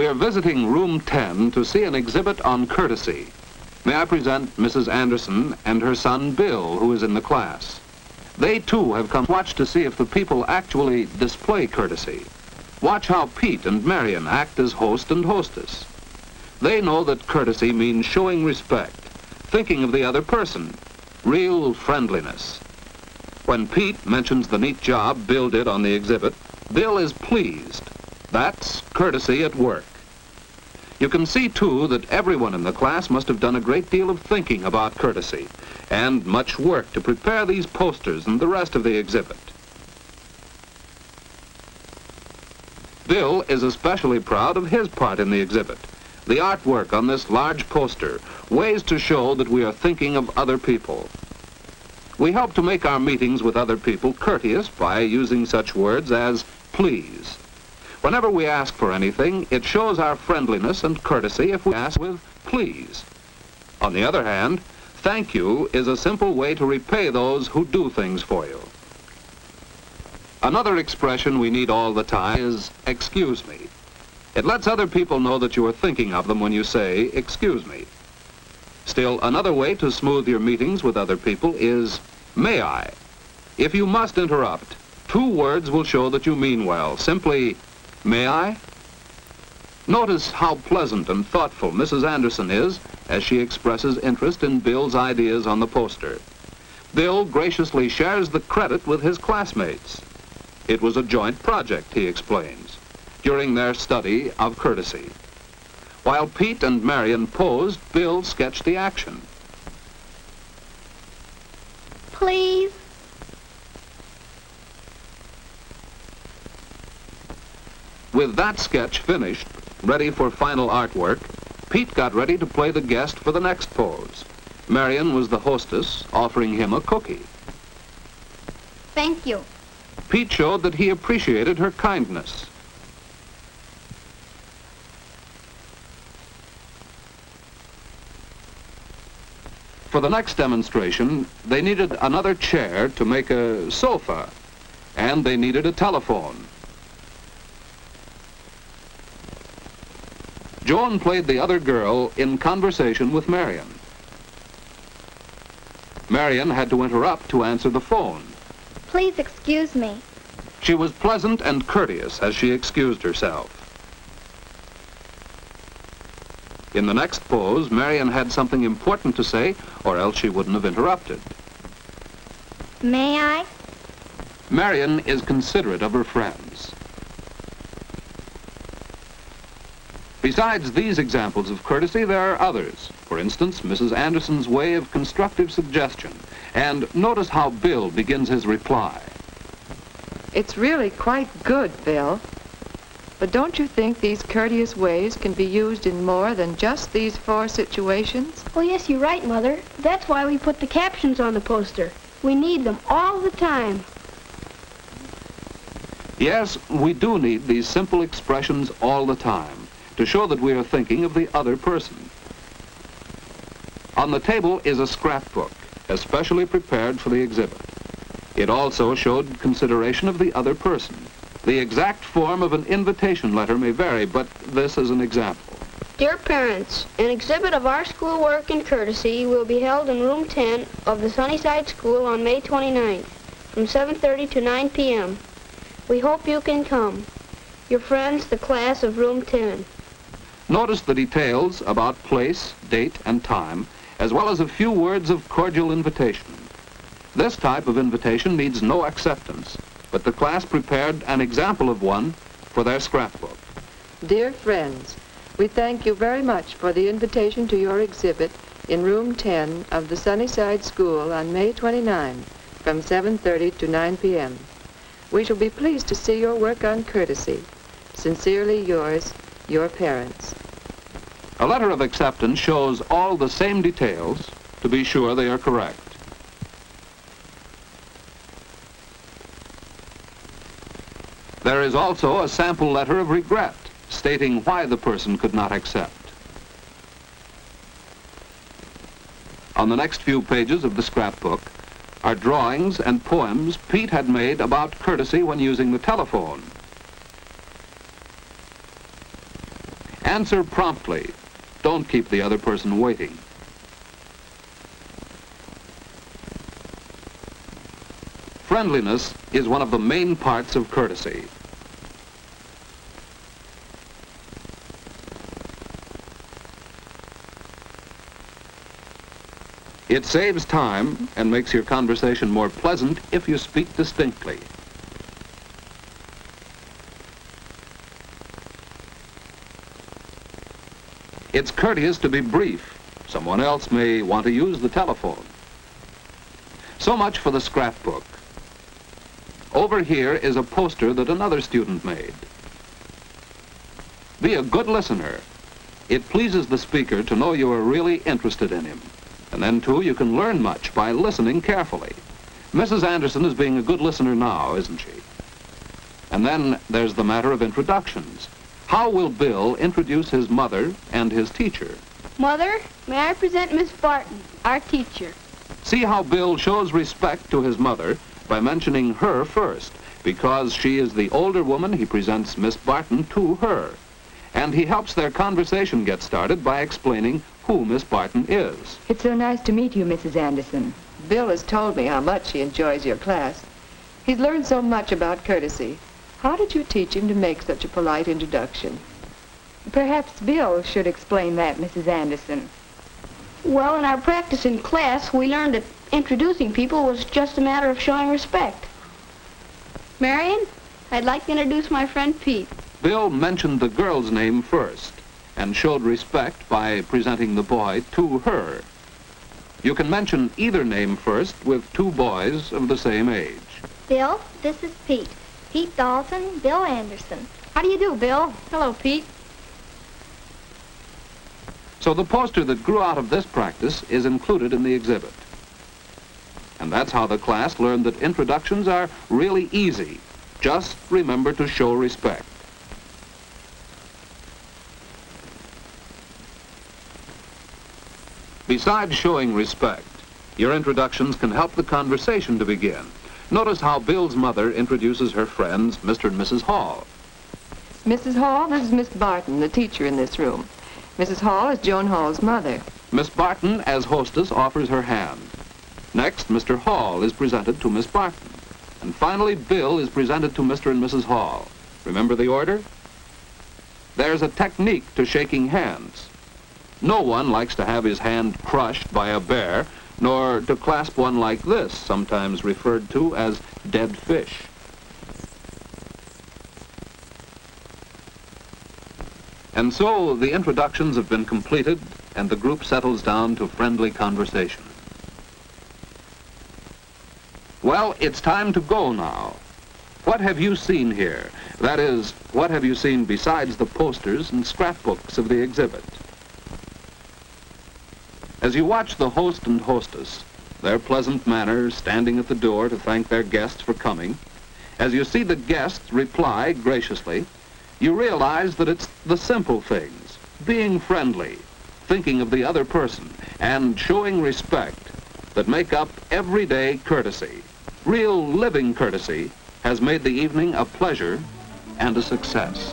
We're visiting room 10 to see an exhibit on courtesy. May I present Mrs. Anderson and her son Bill, who is in the class. They too have come to watch to see if the people actually display courtesy. Watch how Pete and Marion act as host and hostess. They know that courtesy means showing respect, thinking of the other person, real friendliness. When Pete mentions the neat job Bill did on the exhibit, Bill is pleased. That's courtesy at work. You can see, too, that everyone in the class must have done a great deal of thinking about courtesy and much work to prepare these posters and the rest of the exhibit. Bill is especially proud of his part in the exhibit. The artwork on this large poster, ways to show that we are thinking of other people. We help to make our meetings with other people courteous by using such words as please. Whenever we ask for anything, it shows our friendliness and courtesy if we ask with please. On the other hand, thank you is a simple way to repay those who do things for you. Another expression we need all the time is excuse me. It lets other people know that you are thinking of them when you say, excuse me. Still, another way to smooth your meetings with other people is, may I? If you must interrupt, 2 words will show that you mean well. Simply, may I? Notice how pleasant and thoughtful Mrs. Anderson is as she expresses interest in Bill's ideas on the poster. Bill graciously shares the credit with his classmates. It was a joint project, he explains, during their study of courtesy. While Pete and Marion posed, Bill sketched the action. Please. With that sketch finished, ready for final artwork, Pete got ready to play the guest for the next pose. Marion was the hostess, offering him a cookie. Thank you. Pete showed that he appreciated her kindness. For the next demonstration, they needed another chair to make a sofa, and they needed a telephone. Joan played the other girl in conversation with Marion. Marion had to interrupt to answer the phone. Please excuse me. She was pleasant and courteous as she excused herself. In the next pose, Marion had something important to say, or else she wouldn't have interrupted. May I? Marion is considerate of her friends. Besides these examples of courtesy, there are others. For instance, Mrs. Anderson's way of constructive suggestion. And notice how Bill begins his reply. It's really quite good, Bill. But don't you think these courteous ways can be used in more than just these 4 situations? Oh, yes, you're right, Mother. That's why we put the captions on the poster. We need them all the time. Yes, we do need these simple expressions all the time to show that we are thinking of the other person. On the table is a scrapbook, especially prepared for the exhibit. It also showed consideration of the other person. The exact form of an invitation letter may vary, but this is an example. Dear parents, an exhibit of our schoolwork and courtesy will be held in room 10 of the Sunnyside School on May 29th from 7:30 to 9 p.m. We hope you can come. Your friends, the class of room 10. Notice the details about place, date, and time, as well as a few words of cordial invitation. This type of invitation needs no acceptance, but the class prepared an example of one for their scrapbook. Dear friends, we thank you very much for the invitation to your exhibit in room 10 of the Sunnyside School on May 29 from 7:30 to 9 p.m. We shall be pleased to see your work on courtesy. Sincerely yours, your parents. A letter of acceptance shows all the same details to be sure they are correct. There is also a sample letter of regret stating why the person could not accept. On the next few pages of the scrapbook are drawings and poems Pete had made about courtesy when using the telephone. Answer promptly. Don't keep the other person waiting. Friendliness is one of the main parts of courtesy. It saves time and makes your conversation more pleasant if you speak distinctly. It's courteous to be brief. Someone else may want to use the telephone. So much for the scrapbook. Over here is a poster that another student made. Be a good listener. It pleases the speaker to know you are really interested in him. And then, too, you can learn much by listening carefully. Mrs. Anderson is being a good listener now, isn't she? And then there's the matter of introductions. How will Bill introduce his mother and his teacher? Mother, may I present Miss Barton, our teacher? See how Bill shows respect to his mother by mentioning her first. Because she is the older woman, he presents Miss Barton to her. And he helps their conversation get started by explaining who Miss Barton is. It's so nice to meet you, Mrs. Anderson. Bill has told me how much he enjoys your class. He's learned so much about courtesy. How did you teach him to make such a polite introduction? Perhaps Bill should explain that, Mrs. Anderson. Well, in our practice in class, we learned that introducing people was just a matter of showing respect. Marion, I'd like to introduce my friend Pete. Bill mentioned the girl's name first and showed respect by presenting the boy to her. You can mention either name first with two boys of the same age. Bill, this is Pete. Pete Dalton, Bill Anderson. How do you do, Bill? Hello, Pete. So the poster that grew out of this practice is included in the exhibit. And that's how the class learned that introductions are really easy. Just remember to show respect. Besides showing respect, your introductions can help the conversation to begin. Notice how Bill's mother introduces her friends, Mr. and Mrs. Hall. Mrs. Hall, this is Miss Barton, the teacher in this room. Mrs. Hall is Joan Hall's mother. Miss Barton, as hostess, offers her hand. Next, Mr. Hall is presented to Miss Barton. And finally, Bill is presented to Mr. and Mrs. Hall. Remember the order? There's a technique to shaking hands. No one likes to have his hand crushed by a bear, nor to clasp one like this, sometimes referred to as dead fish. And so the introductions have been completed, and the group settles down to friendly conversation. Well, it's time to go now. What have you seen here? That is, what have you seen besides the posters and scrapbooks of the exhibit? As you watch the host and hostess, their pleasant manner standing at the door to thank their guests for coming, as you see the guests reply graciously, you realize that it's the simple things, being friendly, thinking of the other person, and showing respect that make up everyday courtesy. Real living courtesy has made the evening a pleasure and a success.